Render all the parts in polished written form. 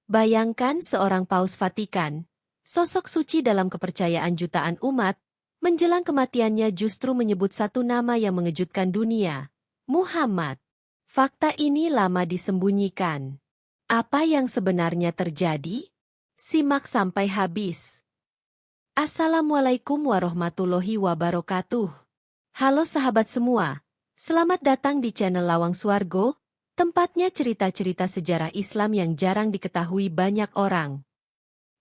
Bayangkan seorang Paus Vatikan, sosok suci dalam kepercayaan jutaan umat, menjelang kematiannya justru menyebut satu nama yang mengejutkan dunia, Muhammad. Fakta ini lama disembunyikan. Apa yang sebenarnya terjadi? Simak sampai habis. Assalamualaikum warahmatullahi wabarakatuh. Halo sahabat semua, selamat datang di channel Lawang Swargo, tempatnya cerita-cerita sejarah Islam yang jarang diketahui banyak orang.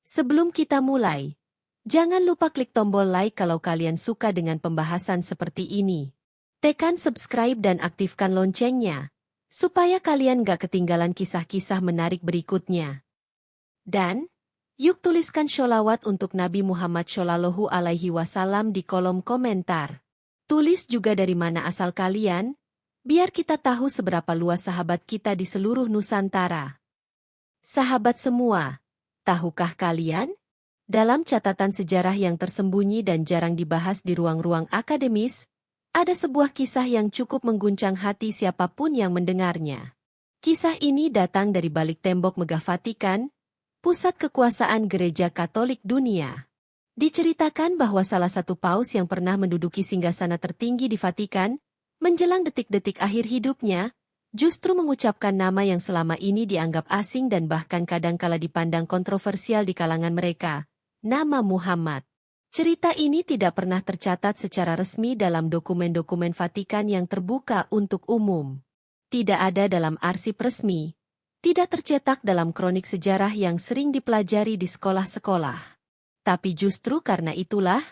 Sebelum kita mulai, jangan lupa klik tombol like kalau kalian suka dengan pembahasan seperti ini. Tekan subscribe dan aktifkan loncengnya, supaya kalian gak ketinggalan kisah-kisah menarik berikutnya. Dan, yuk tuliskan sholawat untuk Nabi Muhammad Shallallahu Alaihi Wasallam di kolom komentar. Tulis juga dari mana asal kalian, biar kita tahu seberapa luas sahabat kita di seluruh Nusantara. Sahabat semua, tahukah kalian? Dalam catatan sejarah yang tersembunyi dan jarang dibahas di ruang-ruang akademis, ada sebuah kisah yang cukup mengguncang hati siapapun yang mendengarnya. Kisah ini datang dari balik tembok megah Vatikan, pusat kekuasaan Gereja Katolik dunia. Diceritakan bahwa salah satu paus yang pernah menduduki singgasana tertinggi di Vatikan, menjelang detik-detik akhir hidupnya, justru mengucapkan nama yang selama ini dianggap asing dan bahkan kadangkala dipandang kontroversial di kalangan mereka, nama Muhammad. Cerita ini tidak pernah tercatat secara resmi dalam dokumen-dokumen Vatikan yang terbuka untuk umum. Tidak ada dalam arsip resmi, tidak tercetak dalam kronik sejarah yang sering dipelajari di sekolah-sekolah. Tapi justru karena itulah,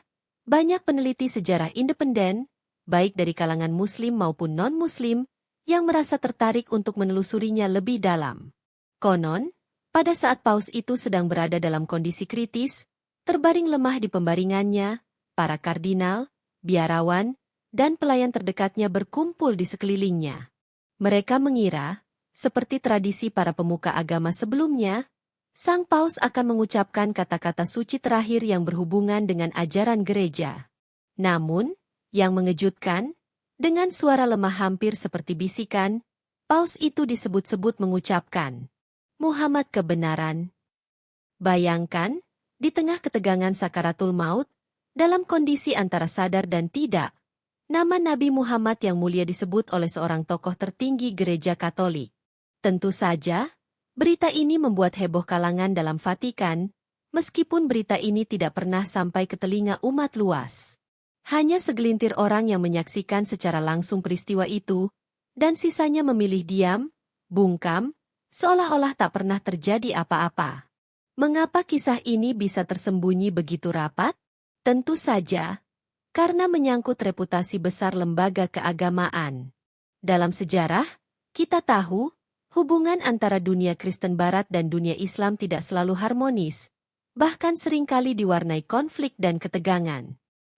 banyak peneliti sejarah independen, baik dari kalangan Muslim maupun non-Muslim, yang merasa tertarik untuk menelusurinya lebih dalam. Konon, pada saat paus itu sedang berada dalam kondisi kritis, terbaring lemah di pembaringannya, para kardinal, biarawan, dan pelayan terdekatnya berkumpul di sekelilingnya. Mereka mengira, seperti tradisi para pemuka agama sebelumnya, sang paus akan mengucapkan kata-kata suci terakhir yang berhubungan dengan ajaran gereja. Namun, yang mengejutkan, dengan suara lemah hampir seperti bisikan, paus itu disebut-sebut mengucapkan, Muhammad kebenaran. Bayangkan, di tengah ketegangan sakaratul maut, dalam kondisi antara sadar dan tidak, nama Nabi Muhammad yang mulia disebut oleh seorang tokoh tertinggi Gereja Katolik. Tentu saja, berita ini membuat heboh kalangan dalam Vatikan, meskipun berita ini tidak pernah sampai ke telinga umat luas. Hanya segelintir orang yang menyaksikan secara langsung peristiwa itu, dan sisanya memilih diam, bungkam, seolah-olah tak pernah terjadi apa-apa. Mengapa kisah ini bisa tersembunyi begitu rapat? Tentu saja, karena menyangkut reputasi besar lembaga keagamaan. Dalam sejarah, kita tahu, hubungan antara dunia Kristen Barat dan dunia Islam tidak selalu harmonis, bahkan seringkali diwarnai konflik dan ketegangan.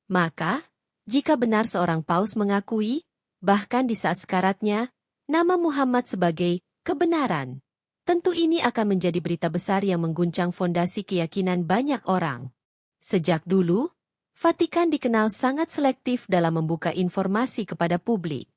Maka, jika benar seorang paus mengakui, bahkan di saat sekaratnya, nama Muhammad sebagai kebenaran, tentu ini akan menjadi berita besar yang mengguncang fondasi keyakinan banyak orang. Sejak dulu, Vatikan dikenal sangat selektif dalam membuka informasi kepada publik.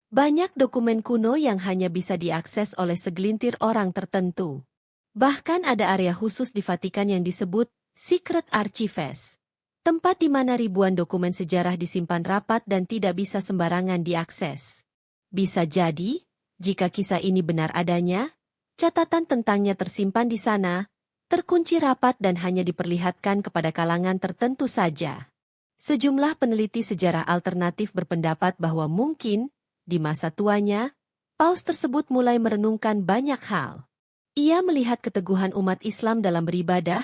Banyak dokumen kuno yang hanya bisa diakses oleh segelintir orang tertentu. Bahkan ada area khusus di Vatikan yang disebut Secret Archives, tempat di mana ribuan dokumen sejarah disimpan rapat dan tidak bisa sembarangan diakses. Bisa jadi, jika kisah ini benar adanya, catatan tentangnya tersimpan di sana, terkunci rapat dan hanya diperlihatkan kepada kalangan tertentu saja. Sejumlah peneliti sejarah alternatif berpendapat bahwa mungkin, di masa tuanya, paus tersebut mulai merenungkan banyak hal. Ia melihat keteguhan umat Islam dalam beribadah,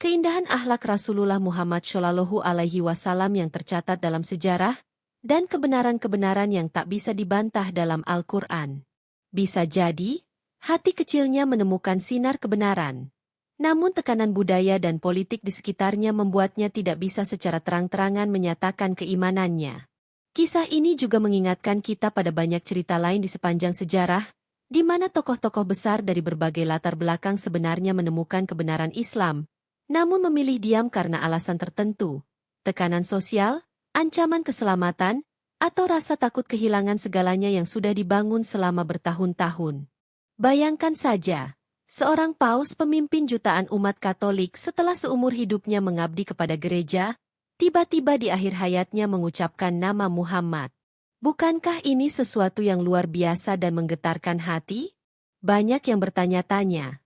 keindahan akhlak Rasulullah Muhammad Shallallahu Alaihi Wasallam yang tercatat dalam sejarah, dan kebenaran-kebenaran yang tak bisa dibantah dalam Al-Quran. Bisa jadi, hati kecilnya menemukan sinar kebenaran. Namun tekanan budaya dan politik di sekitarnya membuatnya tidak bisa secara terang-terangan menyatakan keimanannya. Kisah ini juga mengingatkan kita pada banyak cerita lain di sepanjang sejarah, di mana tokoh-tokoh besar dari berbagai latar belakang sebenarnya menemukan kebenaran Islam, namun memilih diam karena alasan tertentu, tekanan sosial, ancaman keselamatan, atau rasa takut kehilangan segalanya yang sudah dibangun selama bertahun-tahun. Bayangkan saja, seorang paus pemimpin jutaan umat Katolik setelah seumur hidupnya mengabdi kepada gereja, tiba-tiba di akhir hayatnya mengucapkan nama Muhammad. Bukankah ini sesuatu yang luar biasa dan menggetarkan hati? Banyak yang bertanya-tanya,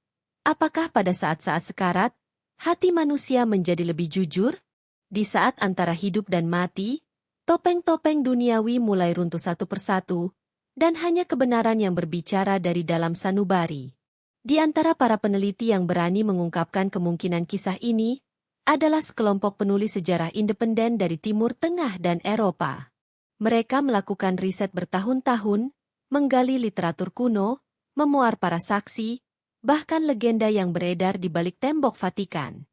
apakah pada saat-saat sekarat, hati manusia menjadi lebih jujur? Di saat antara hidup dan mati, topeng-topeng duniawi mulai runtuh satu persatu, dan hanya kebenaran yang berbicara dari dalam sanubari. Di antara para peneliti yang berani mengungkapkan kemungkinan kisah ini, adalah sekelompok penulis sejarah independen dari Timur Tengah dan Eropa. Mereka melakukan riset bertahun-tahun, menggali literatur kuno, memuar para saksi, bahkan legenda yang beredar di balik tembok Vatikan.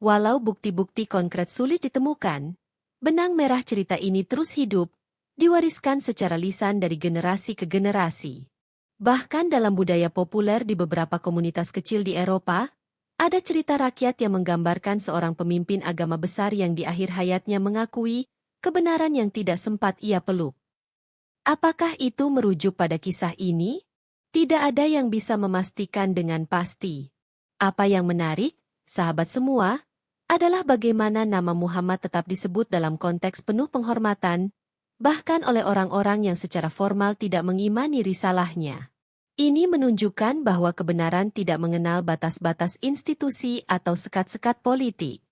Walau bukti-bukti konkret sulit ditemukan, benang merah cerita ini terus hidup, diwariskan secara lisan dari generasi ke generasi. Bahkan dalam budaya populer di beberapa komunitas kecil di Eropa, ada cerita rakyat yang menggambarkan seorang pemimpin agama besar yang di akhir hayatnya mengakui kebenaran yang tidak sempat ia peluk. Apakah itu merujuk pada kisah ini? Tidak ada yang bisa memastikan dengan pasti. Apa yang menarik, sahabat semua, adalah bagaimana nama Muhammad tetap disebut dalam konteks penuh penghormatan, bahkan oleh orang-orang yang secara formal tidak mengimani risalahnya. Ini menunjukkan bahwa kebenaran tidak mengenal batas-batas institusi atau sekat-sekat politik.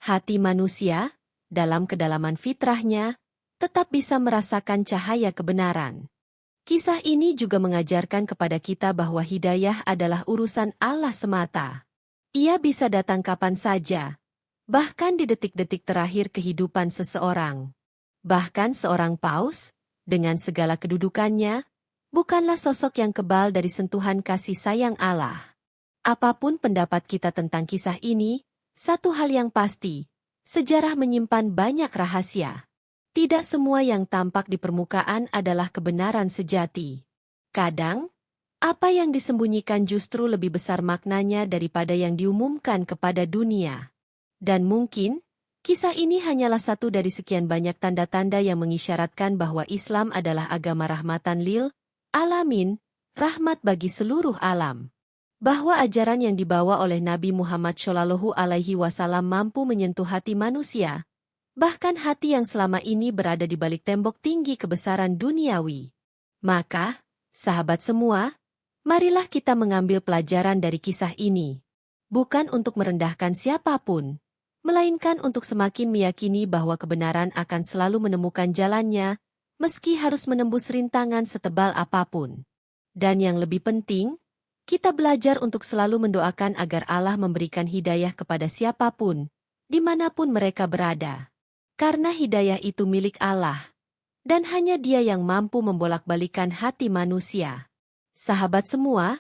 Hati manusia, dalam kedalaman fitrahnya, tetap bisa merasakan cahaya kebenaran. Kisah ini juga mengajarkan kepada kita bahwa hidayah adalah urusan Allah semata. Ia bisa datang kapan saja, bahkan di detik-detik terakhir kehidupan seseorang. Bahkan seorang paus, dengan segala kedudukannya, bukanlah sosok yang kebal dari sentuhan kasih sayang Allah. Apapun pendapat kita tentang kisah ini, satu hal yang pasti, sejarah menyimpan banyak rahasia. Tidak semua yang tampak di permukaan adalah kebenaran sejati. Kadang, apa yang disembunyikan justru lebih besar maknanya daripada yang diumumkan kepada dunia. Dan mungkin, kisah ini hanyalah satu dari sekian banyak tanda-tanda yang mengisyaratkan bahwa Islam adalah agama rahmatan lil alamin, rahmat bagi seluruh alam. Bahwa ajaran yang dibawa oleh Nabi Muhammad SAW mampu menyentuh hati manusia, bahkan hati yang selama ini berada di balik tembok tinggi kebesaran duniawi. Maka, sahabat semua, marilah kita mengambil pelajaran dari kisah ini. Bukan untuk merendahkan siapapun, melainkan untuk semakin meyakini bahwa kebenaran akan selalu menemukan jalannya, meski harus menembus rintangan setebal apapun. Dan yang lebih penting, kita belajar untuk selalu mendoakan agar Allah memberikan hidayah kepada siapapun, dimanapun mereka berada. Karena hidayah itu milik Allah, dan hanya Dia yang mampu membolak-balikan hati manusia. Sahabat semua,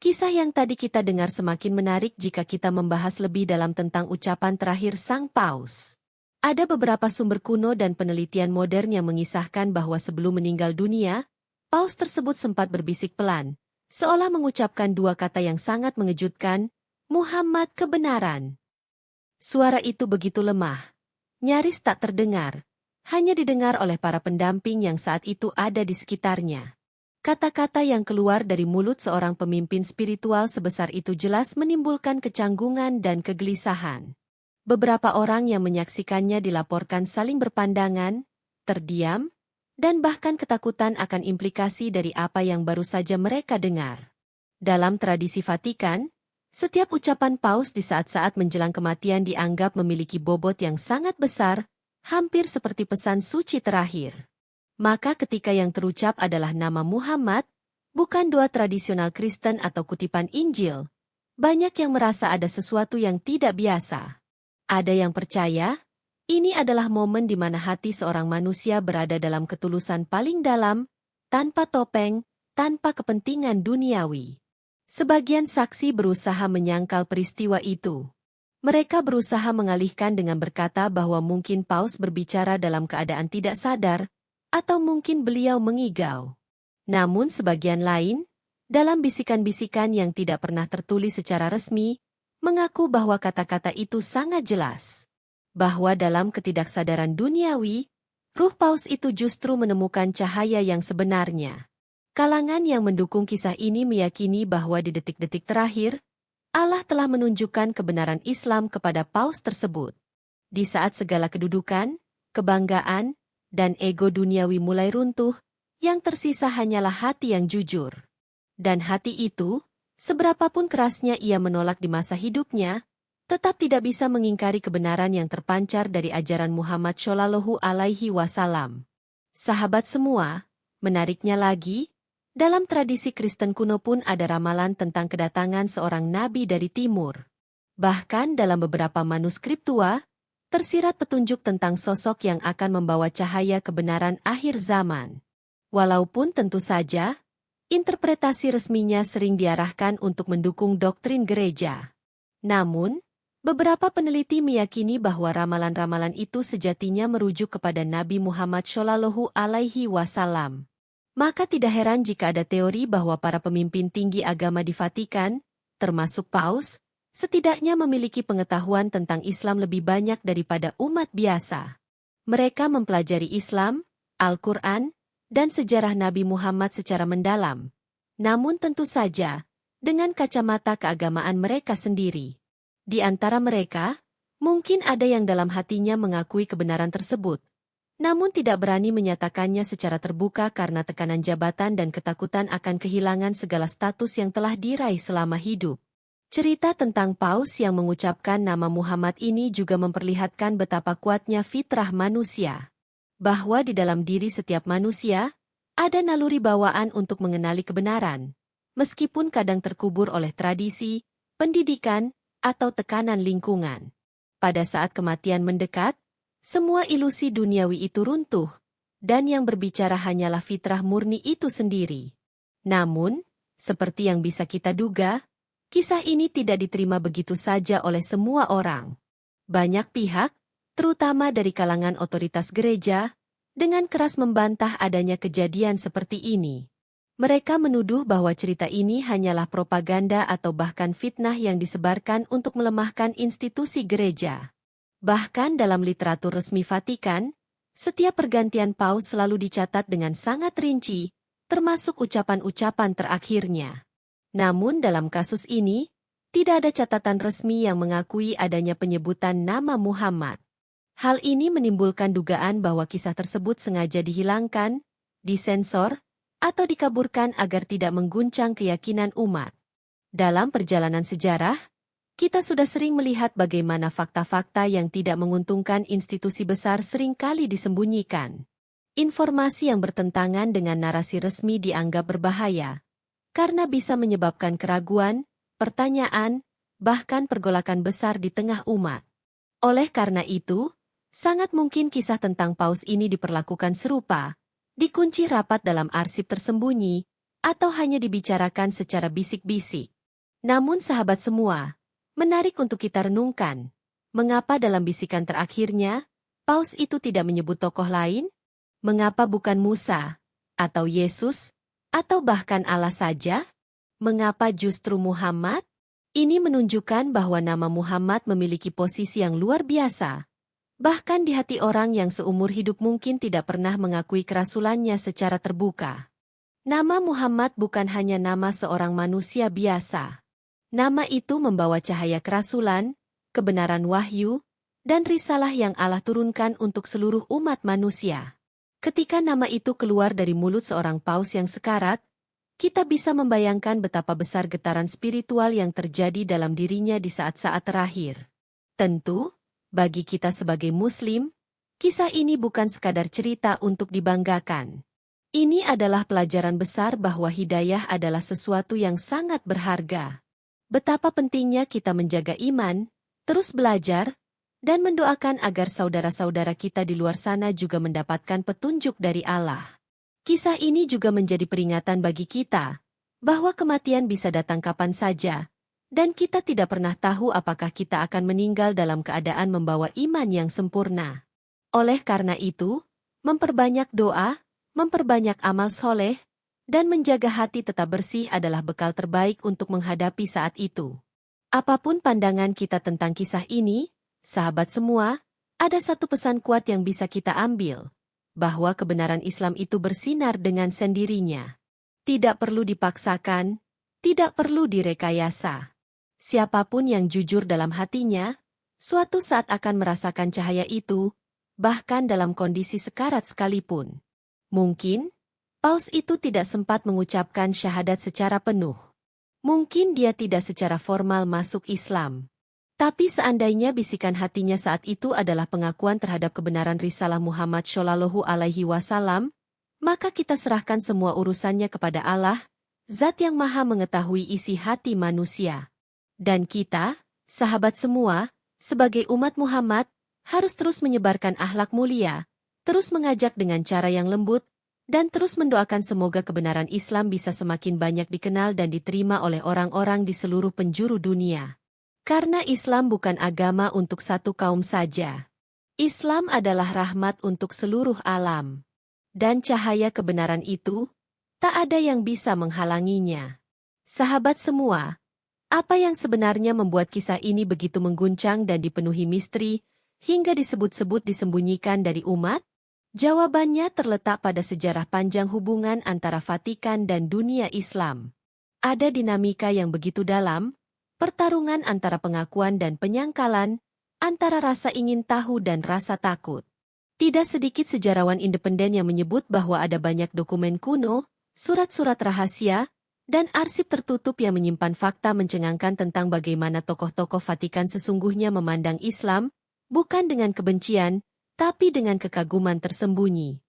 kisah yang tadi kita dengar semakin menarik jika kita membahas lebih dalam tentang ucapan terakhir Sang Paus. Ada beberapa sumber kuno dan penelitian modern yang mengisahkan bahwa sebelum meninggal dunia, Paus tersebut sempat berbisik pelan, seolah mengucapkan dua kata yang sangat mengejutkan, Muhammad kebenaran. Suara itu begitu lemah, nyaris tak terdengar, hanya didengar oleh para pendamping yang saat itu ada di sekitarnya. Kata-kata yang keluar dari mulut seorang pemimpin spiritual sebesar itu jelas menimbulkan kecanggungan dan kegelisahan. Beberapa orang yang menyaksikannya dilaporkan saling berpandangan, terdiam, dan bahkan ketakutan akan implikasi dari apa yang baru saja mereka dengar. Dalam tradisi Vatikan, setiap ucapan Paus di saat-saat menjelang kematian dianggap memiliki bobot yang sangat besar, hampir seperti pesan suci terakhir. Maka ketika yang terucap adalah nama Muhammad, bukan doa tradisional Kristen atau kutipan Injil, banyak yang merasa ada sesuatu yang tidak biasa. Ada yang percaya, ini adalah momen di mana hati seorang manusia berada dalam ketulusan paling dalam, tanpa topeng, tanpa kepentingan duniawi. Sebagian saksi berusaha menyangkal peristiwa itu. Mereka berusaha mengalihkan dengan berkata bahwa mungkin Paus berbicara dalam keadaan tidak sadar, atau mungkin beliau mengigau. Namun sebagian lain, dalam bisikan-bisikan yang tidak pernah tertulis secara resmi, mengaku bahwa kata-kata itu sangat jelas. Bahwa dalam ketidaksadaran duniawi, ruh Paus itu justru menemukan cahaya yang sebenarnya. Kalangan yang mendukung kisah ini meyakini bahwa di detik-detik terakhir, Allah telah menunjukkan kebenaran Islam kepada paus tersebut. Di saat segala kedudukan, kebanggaan, dan ego duniawi mulai runtuh, yang tersisa hanyalah hati yang jujur. Dan hati itu, seberapapun kerasnya ia menolak di masa hidupnya, tetap tidak bisa mengingkari kebenaran yang terpancar dari ajaran Muhammad Shallallahu Alaihi Wasallam. Sahabat semua, menariknya lagi, dalam tradisi Kristen kuno pun ada ramalan tentang kedatangan seorang nabi dari timur. Bahkan dalam beberapa manuskrip tua, tersirat petunjuk tentang sosok yang akan membawa cahaya kebenaran akhir zaman. Walaupun tentu saja, interpretasi resminya sering diarahkan untuk mendukung doktrin gereja. Namun, beberapa peneliti meyakini bahwa ramalan-ramalan itu sejatinya merujuk kepada Nabi Muhammad Shallallahu Alaihi Wasallam. Maka tidak heran jika ada teori bahwa para pemimpin tinggi agama di Vatikan, termasuk paus, setidaknya memiliki pengetahuan tentang Islam lebih banyak daripada umat biasa. Mereka mempelajari Islam, Al-Quran, dan sejarah Nabi Muhammad secara mendalam. Namun tentu saja, dengan kacamata keagamaan mereka sendiri. Di antara mereka, mungkin ada yang dalam hatinya mengakui kebenaran tersebut, namun tidak berani menyatakannya secara terbuka karena tekanan jabatan dan ketakutan akan kehilangan segala status yang telah diraih selama hidup. Cerita tentang paus yang mengucapkan nama Muhammad ini juga memperlihatkan betapa kuatnya fitrah manusia. Bahwa di dalam diri setiap manusia, ada naluri bawaan untuk mengenali kebenaran, meskipun kadang terkubur oleh tradisi, pendidikan, atau tekanan lingkungan. Pada saat kematian mendekat, semua ilusi duniawi itu runtuh, dan yang berbicara hanyalah fitrah murni itu sendiri. Namun, seperti yang bisa kita duga, kisah ini tidak diterima begitu saja oleh semua orang. Banyak pihak, terutama dari kalangan otoritas gereja, dengan keras membantah adanya kejadian seperti ini. Mereka menuduh bahwa cerita ini hanyalah propaganda atau bahkan fitnah yang disebarkan untuk melemahkan institusi gereja. Bahkan dalam literatur resmi Vatikan, setiap pergantian paus selalu dicatat dengan sangat rinci, termasuk ucapan-ucapan terakhirnya. Namun dalam kasus ini, tidak ada catatan resmi yang mengakui adanya penyebutan nama Muhammad. Hal ini menimbulkan dugaan bahwa kisah tersebut sengaja dihilangkan, disensor, atau dikaburkan agar tidak mengguncang keyakinan umat. Dalam perjalanan sejarah, kita sudah sering melihat bagaimana fakta-fakta yang tidak menguntungkan institusi besar seringkali disembunyikan. Informasi yang bertentangan dengan narasi resmi dianggap berbahaya, karena bisa menyebabkan keraguan, pertanyaan, bahkan pergolakan besar di tengah umat. Oleh karena itu, sangat mungkin kisah tentang paus ini diperlakukan serupa, dikunci rapat dalam arsip tersembunyi, atau hanya dibicarakan secara bisik-bisik. Namun sahabat semua, menarik untuk kita renungkan, mengapa dalam bisikan terakhirnya, paus itu tidak menyebut tokoh lain? Mengapa bukan Musa, atau Yesus, atau bahkan Allah saja? Mengapa justru Muhammad? Ini menunjukkan bahwa nama Muhammad memiliki posisi yang luar biasa. Bahkan di hati orang yang seumur hidup mungkin tidak pernah mengakui kerasulannya secara terbuka. Nama Muhammad bukan hanya nama seorang manusia biasa. Nama itu membawa cahaya kerasulan, kebenaran wahyu, dan risalah yang Allah turunkan untuk seluruh umat manusia. Ketika nama itu keluar dari mulut seorang paus yang sekarat, kita bisa membayangkan betapa besar getaran spiritual yang terjadi dalam dirinya di saat-saat terakhir. Tentu, bagi kita sebagai Muslim, kisah ini bukan sekadar cerita untuk dibanggakan. Ini adalah pelajaran besar bahwa hidayah adalah sesuatu yang sangat berharga. Betapa pentingnya kita menjaga iman, terus belajar, dan mendoakan agar saudara-saudara kita di luar sana juga mendapatkan petunjuk dari Allah. Kisah ini juga menjadi peringatan bagi kita, bahwa kematian bisa datang kapan saja, dan kita tidak pernah tahu apakah kita akan meninggal dalam keadaan membawa iman yang sempurna. Oleh karena itu, memperbanyak doa, memperbanyak amal soleh, dan menjaga hati tetap bersih adalah bekal terbaik untuk menghadapi saat itu. Apapun pandangan kita tentang kisah ini, sahabat semua, ada satu pesan kuat yang bisa kita ambil, bahwa kebenaran Islam itu bersinar dengan sendirinya. Tidak perlu dipaksakan, tidak perlu direkayasa. Siapapun yang jujur dalam hatinya, suatu saat akan merasakan cahaya itu, bahkan dalam kondisi sekarat sekalipun. Mungkin, Paus itu tidak sempat mengucapkan syahadat secara penuh. Mungkin dia tidak secara formal masuk Islam. Tapi seandainya bisikan hatinya saat itu adalah pengakuan terhadap kebenaran risalah Muhammad Shallallahu Alaihi Wasallam, maka kita serahkan semua urusannya kepada Allah, Zat yang Maha mengetahui isi hati manusia. Dan kita, sahabat semua, sebagai umat Muhammad, harus terus menyebarkan akhlak mulia, terus mengajak dengan cara yang lembut, dan terus mendoakan semoga kebenaran Islam bisa semakin banyak dikenal dan diterima oleh orang-orang di seluruh penjuru dunia. Karena Islam bukan agama untuk satu kaum saja. Islam adalah rahmat untuk seluruh alam. Dan cahaya kebenaran itu, tak ada yang bisa menghalanginya. Sahabat semua, apa yang sebenarnya membuat kisah ini begitu mengguncang dan dipenuhi misteri, hingga disebut-sebut disembunyikan dari umat? Jawabannya terletak pada sejarah panjang hubungan antara Vatikan dan dunia Islam. Ada dinamika yang begitu dalam, pertarungan antara pengakuan dan penyangkalan, antara rasa ingin tahu dan rasa takut. Tidak sedikit sejarawan independen yang menyebut bahwa ada banyak dokumen kuno, surat-surat rahasia, dan arsip tertutup yang menyimpan fakta mencengangkan tentang bagaimana tokoh-tokoh Vatikan sesungguhnya memandang Islam, bukan dengan kebencian, tapi dengan kekaguman tersembunyi.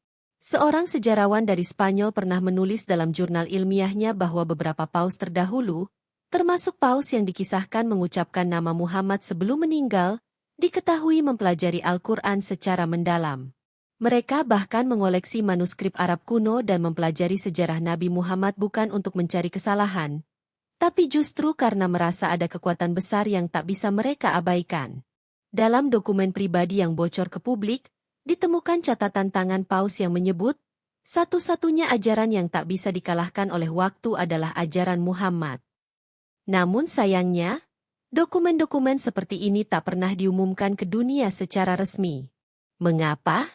Seorang sejarawan dari Spanyol pernah menulis dalam jurnal ilmiahnya bahwa beberapa paus terdahulu, termasuk paus yang dikisahkan mengucapkan nama Muhammad sebelum meninggal, diketahui mempelajari Al-Quran secara mendalam. Mereka bahkan mengoleksi manuskrip Arab kuno dan mempelajari sejarah Nabi Muhammad bukan untuk mencari kesalahan, tapi justru karena merasa ada kekuatan besar yang tak bisa mereka abaikan. Dalam dokumen pribadi yang bocor ke publik, ditemukan catatan tangan paus yang menyebut, satu-satunya ajaran yang tak bisa dikalahkan oleh waktu adalah ajaran Muhammad. Namun sayangnya, dokumen-dokumen seperti ini tak pernah diumumkan ke dunia secara resmi. Mengapa?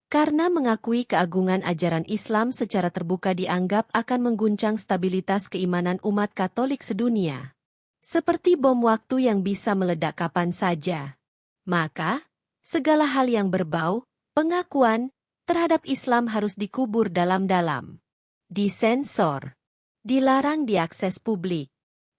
Karena mengakui keagungan ajaran Islam secara terbuka dianggap akan mengguncang stabilitas keimanan umat Katolik sedunia. Seperti bom waktu yang bisa meledak kapan saja. Maka, segala hal yang berbau, pengakuan, terhadap Islam harus dikubur dalam-dalam. Disensor. Dilarang diakses publik.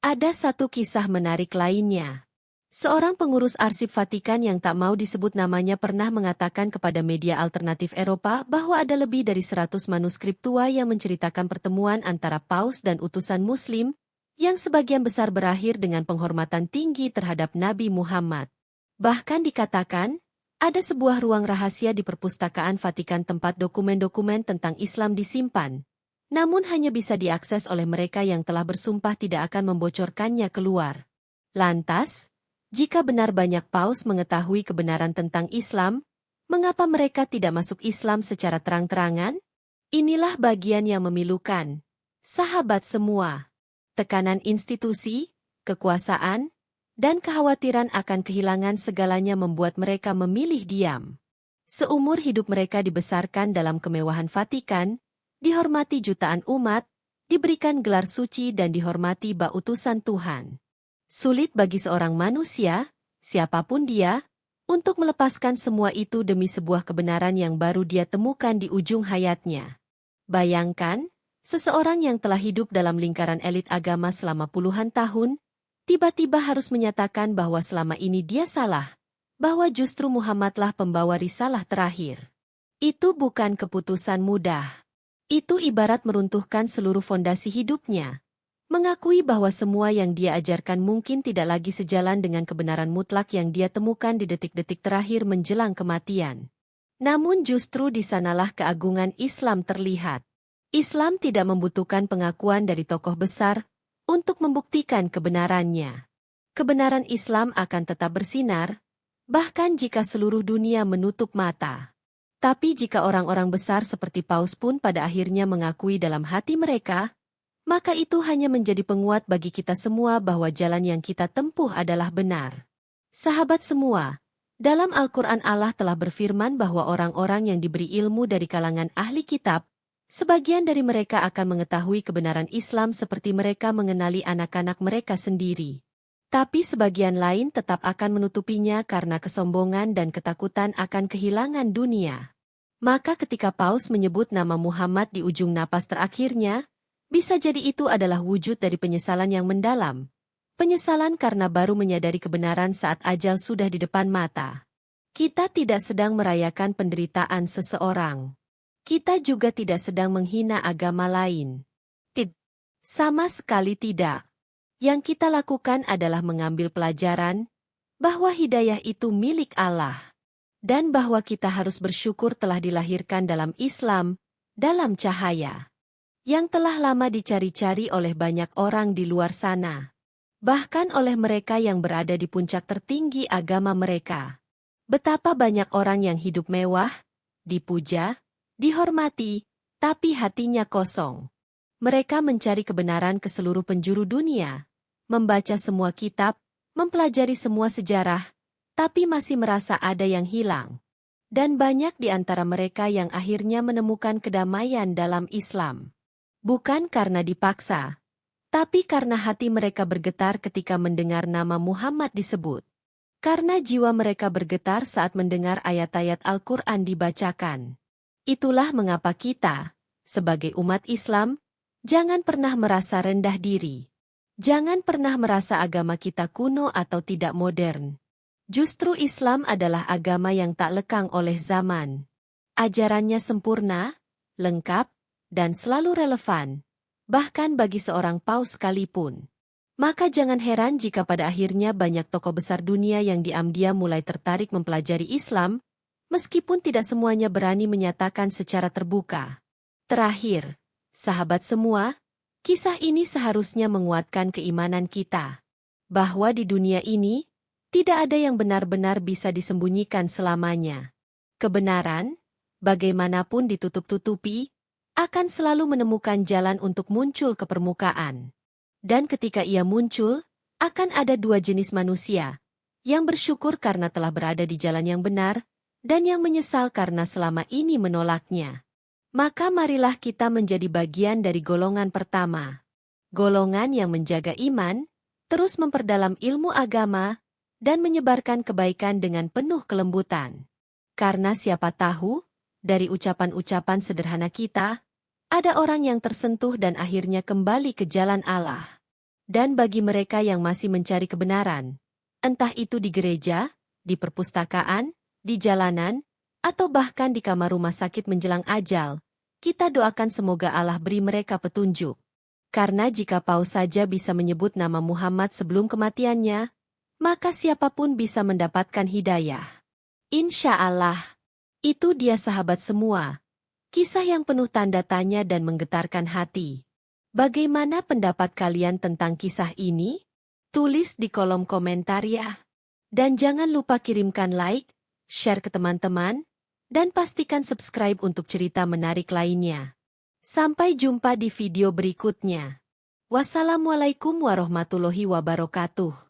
Ada satu kisah menarik lainnya. Seorang pengurus arsip Vatikan yang tak mau disebut namanya pernah mengatakan kepada media alternatif Eropa bahwa ada lebih dari 100 manuskrip tua yang menceritakan pertemuan antara paus dan utusan muslim, yang sebagian besar berakhir dengan penghormatan tinggi terhadap Nabi Muhammad. Bahkan dikatakan, ada sebuah ruang rahasia di perpustakaan Vatikan tempat dokumen-dokumen tentang Islam disimpan, namun hanya bisa diakses oleh mereka yang telah bersumpah tidak akan membocorkannya keluar. Lantas, jika benar banyak paus mengetahui kebenaran tentang Islam, mengapa mereka tidak masuk Islam secara terang-terangan? Inilah bagian yang memilukan. Sahabat semua, tekanan institusi, kekuasaan, dan kekhawatiran akan kehilangan segalanya membuat mereka memilih diam. Seumur hidup mereka dibesarkan dalam kemewahan Vatikan, dihormati jutaan umat, diberikan gelar suci dan dihormati bak utusan Tuhan. Sulit bagi seorang manusia, siapapun dia, untuk melepaskan semua itu demi sebuah kebenaran yang baru dia temukan di ujung hayatnya. Bayangkan, seseorang yang telah hidup dalam lingkaran elit agama selama puluhan tahun, tiba-tiba harus menyatakan bahwa selama ini dia salah, bahwa justru Muhammadlah pembawa risalah terakhir. Itu bukan keputusan mudah. Itu ibarat meruntuhkan seluruh fondasi hidupnya. Mengakui bahwa semua yang dia ajarkan mungkin tidak lagi sejalan dengan kebenaran mutlak yang dia temukan di detik-detik terakhir menjelang kematian. Namun justru di sanalah keagungan Islam terlihat. Islam tidak membutuhkan pengakuan dari tokoh besar untuk membuktikan kebenarannya. Kebenaran Islam akan tetap bersinar, bahkan jika seluruh dunia menutup mata. Tapi jika orang-orang besar seperti Paus pun pada akhirnya mengakui dalam hati mereka, maka itu hanya menjadi penguat bagi kita semua bahwa jalan yang kita tempuh adalah benar. Sahabat semua, dalam Al-Quran Allah telah berfirman bahwa orang-orang yang diberi ilmu dari kalangan ahli kitab, sebagian dari mereka akan mengetahui kebenaran Islam seperti mereka mengenali anak-anak mereka sendiri. Tapi sebagian lain tetap akan menutupinya karena kesombongan dan ketakutan akan kehilangan dunia. Maka ketika Paus menyebut nama Muhammad di ujung napas terakhirnya, bisa jadi itu adalah wujud dari penyesalan yang mendalam. Penyesalan karena baru menyadari kebenaran saat ajal sudah di depan mata. Kita tidak sedang merayakan penderitaan seseorang. Kita juga tidak sedang menghina agama lain. Sama sekali tidak. Yang kita lakukan adalah mengambil pelajaran bahwa hidayah itu milik Allah. Dan bahwa kita harus bersyukur telah dilahirkan dalam Islam, dalam cahaya. Yang telah lama dicari-cari oleh banyak orang di luar sana. Bahkan oleh mereka yang berada di puncak tertinggi agama mereka. Betapa banyak orang yang hidup mewah, dipuja, dihormati, tapi hatinya kosong. Mereka mencari kebenaran ke seluruh penjuru dunia. Membaca semua kitab, mempelajari semua sejarah, tapi masih merasa ada yang hilang. Dan banyak di antara mereka yang akhirnya menemukan kedamaian dalam Islam. Bukan karena dipaksa, tapi karena hati mereka bergetar ketika mendengar nama Muhammad disebut. Karena jiwa mereka bergetar saat mendengar ayat-ayat Al-Quran dibacakan. Itulah mengapa kita, sebagai umat Islam, jangan pernah merasa rendah diri. Jangan pernah merasa agama kita kuno atau tidak modern. Justru Islam adalah agama yang tak lekang oleh zaman. Ajarannya sempurna, lengkap, dan selalu relevan, bahkan bagi seorang paus sekalipun. Maka jangan heran jika pada akhirnya banyak tokoh besar dunia yang diam-diam mulai tertarik mempelajari Islam, meskipun tidak semuanya berani menyatakan secara terbuka. Terakhir, sahabat semua, kisah ini seharusnya menguatkan keimanan kita. Bahwa di dunia ini, tidak ada yang benar-benar bisa disembunyikan selamanya. Kebenaran, bagaimanapun ditutup-tutupi, akan selalu menemukan jalan untuk muncul ke permukaan. Dan ketika ia muncul, akan ada dua jenis manusia, yang bersyukur karena telah berada di jalan yang benar, dan yang menyesal karena selama ini menolaknya. Maka marilah kita menjadi bagian dari golongan pertama. Golongan yang menjaga iman, terus memperdalam ilmu agama, dan menyebarkan kebaikan dengan penuh kelembutan. Karena siapa tahu, dari ucapan-ucapan sederhana kita, ada orang yang tersentuh dan akhirnya kembali ke jalan Allah. Dan bagi mereka yang masih mencari kebenaran, entah itu di gereja, di perpustakaan, di jalanan, atau bahkan di kamar rumah sakit menjelang ajal, kita doakan semoga Allah beri mereka petunjuk. Karena jika Paus saja bisa menyebut nama Muhammad sebelum kematiannya, maka siapapun bisa mendapatkan hidayah. Insya Allah, itu dia sahabat semua. Kisah yang penuh tanda tanya dan menggetarkan hati. Bagaimana pendapat kalian tentang kisah ini? Tulis di kolom komentar ya. Dan jangan lupa kirimkan like, share ke teman-teman, dan pastikan subscribe untuk cerita menarik lainnya. Sampai jumpa di video berikutnya. Wassalamualaikum warahmatullahi wabarakatuh.